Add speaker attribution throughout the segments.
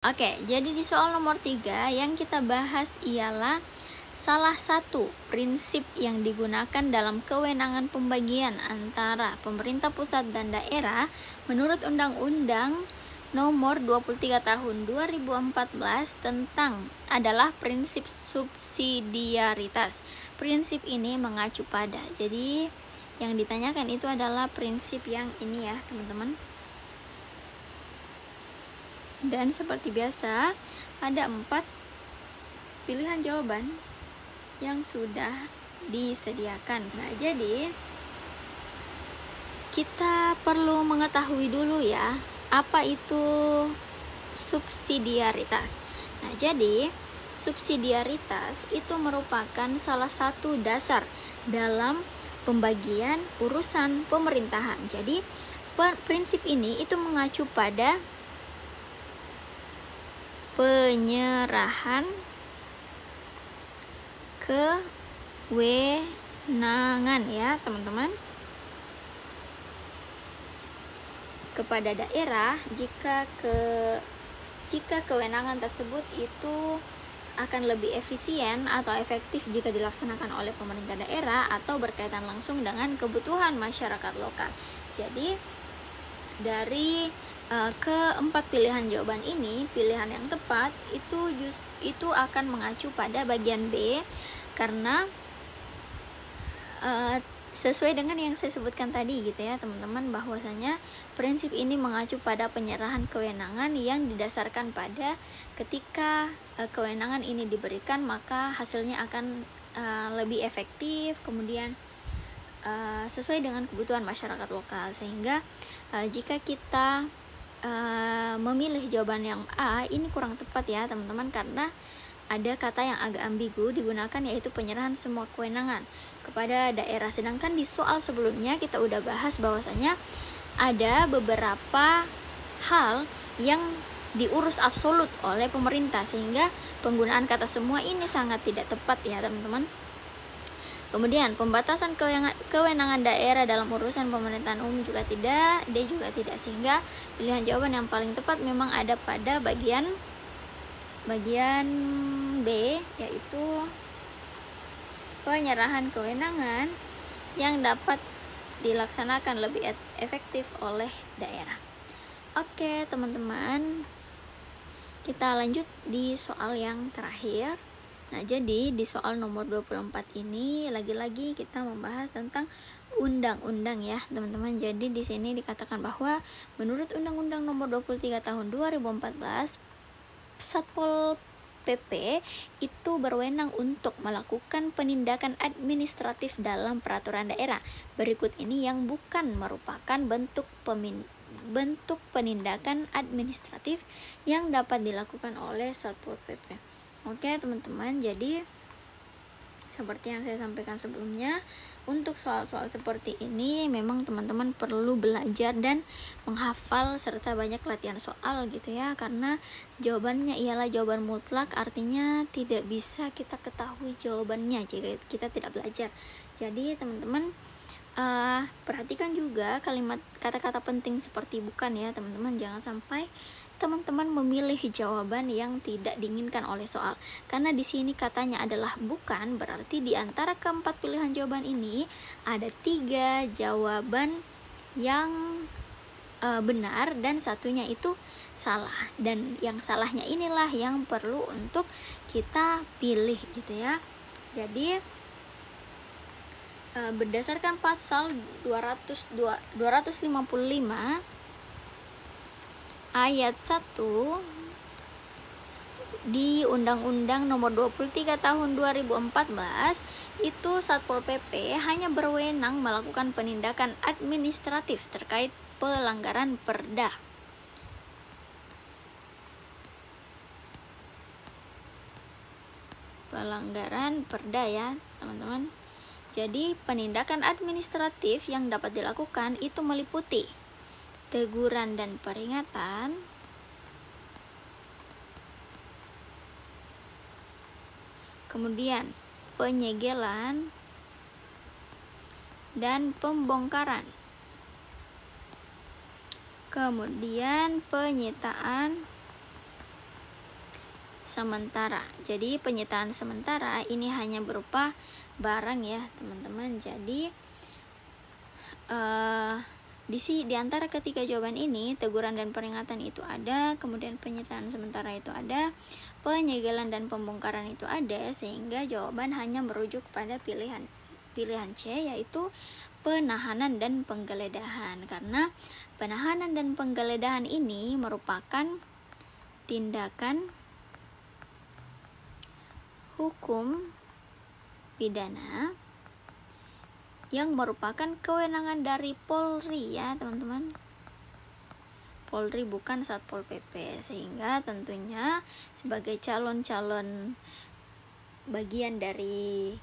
Speaker 1: Oke, jadi di soal nomor 3 yang kita bahas ialah salah satu prinsip yang digunakan dalam kewenangan pembagian antara pemerintah pusat dan daerah menurut Undang-Undang Nomor 23 Tahun 2014 adalah prinsip subsidiaritas. Prinsip ini mengacu pada. Jadi yang ditanyakan itu adalah prinsip yang ini ya, teman-teman. Dan seperti biasa, ada 4 pilihan jawaban yang sudah disediakan. Nah, jadi kita perlu mengetahui dulu ya, apa itu subsidiaritas. Nah, jadi subsidiaritas itu merupakan salah satu dasar dalam pembagian urusan pemerintahan. Jadi, prinsip ini itu mengacu pada penyerahan kewenangan ya teman-teman kepada daerah jika kewenangan tersebut itu akan lebih efisien atau efektif jika dilaksanakan oleh pemerintah daerah atau berkaitan langsung dengan kebutuhan masyarakat lokal. Jadi dari keempat pilihan jawaban ini, pilihan yang tepat itu akan mengacu pada bagian B, karena sesuai dengan yang saya sebutkan tadi gitu ya teman-teman, bahwasanya prinsip ini mengacu pada penyerahan kewenangan yang didasarkan pada ketika kewenangan ini diberikan maka hasilnya akan lebih efektif, kemudian sesuai dengan kebutuhan masyarakat lokal. Sehingga jika kita memilih jawaban yang A, ini kurang tepat ya teman-teman, karena ada kata yang agak ambigu digunakan, yaitu penyerahan semua kewenangan kepada daerah. Sedangkan di soal sebelumnya kita udah bahas bahwasanya ada beberapa hal yang diurus absolut oleh pemerintah, sehingga penggunaan kata semua ini sangat tidak tepat ya teman-teman. Kemudian pembatasan kewenangan daerah dalam urusan pemerintahan umum juga tidak, D juga tidak, sehingga pilihan jawaban yang paling tepat memang ada pada bagian B, yaitu penyerahan kewenangan yang dapat dilaksanakan lebih efektif oleh daerah. Oke teman-teman, kita lanjut di soal yang terakhir. Nah, jadi di soal nomor 24 ini lagi-lagi kita membahas tentang undang-undang ya, teman-teman. Jadi di sini dikatakan bahwa menurut Undang-Undang Nomor 23 Tahun 2014, Satpol PP itu berwenang untuk melakukan penindakan administratif dalam peraturan daerah. Berikut ini yang bukan merupakan bentuk penindakan administratif yang dapat dilakukan oleh Satpol PP. Oke teman-teman, jadi seperti yang saya sampaikan sebelumnya, untuk soal-soal seperti ini memang teman-teman perlu belajar dan menghafal serta banyak latihan soal gitu ya, karena jawabannya ialah jawaban mutlak, artinya tidak bisa kita ketahui jawabannya jika kita tidak belajar. Jadi teman-teman perhatikan juga kalimat kata-kata penting seperti bukan ya teman-teman, jangan sampai teman-teman memilih jawaban yang tidak diinginkan oleh soal, karena di sini katanya adalah bukan, berarti di antara keempat pilihan jawaban ini ada 3 jawaban yang benar dan satunya itu salah, dan yang salahnya inilah yang perlu untuk kita pilih gitu ya. Jadi berdasarkan pasal 255 ayat 1 di Undang-Undang Nomor 23 Tahun 2014 itu Satpol PP hanya berwenang melakukan penindakan administratif terkait pelanggaran Perda. Pelanggaran Perda ya, teman-teman. Jadi penindakan administratif yang dapat dilakukan itu meliputi teguran dan peringatan, kemudian penyegelan dan pembongkaran, kemudian penyitaan sementara. Jadi penyitaan sementara ini hanya berupa barang ya teman-teman. Jadi di antara ketiga jawaban ini, teguran dan peringatan itu ada, kemudian penyitaan sementara itu ada, penyegelan dan pembongkaran itu ada, sehingga jawaban hanya merujuk pada pilihan C, yaitu penahanan dan penggeledahan. Karena penahanan dan penggeledahan ini merupakan tindakan hukum pidana yang merupakan kewenangan dari Polri ya teman-teman. Polri bukan Satpol PP, sehingga tentunya sebagai calon-calon bagian dari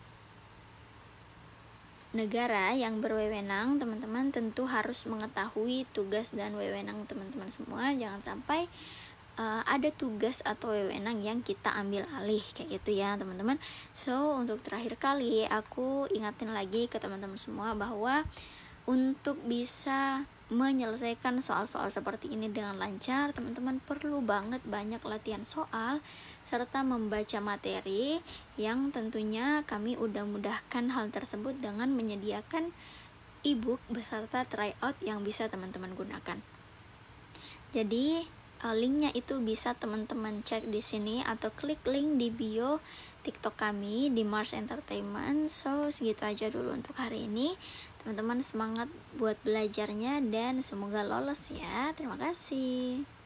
Speaker 1: negara yang berwewenang, teman-teman tentu harus mengetahui tugas dan wewenang teman-teman semua. Jangan sampai ada tugas atau wewenang yang kita ambil alih kayak gitu ya teman-teman. So untuk terakhir kali aku ingatin lagi ke teman-teman semua bahwa untuk bisa menyelesaikan soal-soal seperti ini dengan lancar, teman-teman perlu banget banyak latihan soal serta membaca materi, yang tentunya kami udah mudahkan hal tersebut dengan menyediakan ebook beserta tryout yang bisa teman-teman gunakan. Jadi linknya itu bisa teman-teman cek di sini atau klik link di bio TikTok kami di Mars Entertainment. So segitu aja dulu untuk hari ini. Teman-teman semangat buat belajarnya dan semoga lolos ya. Terima kasih.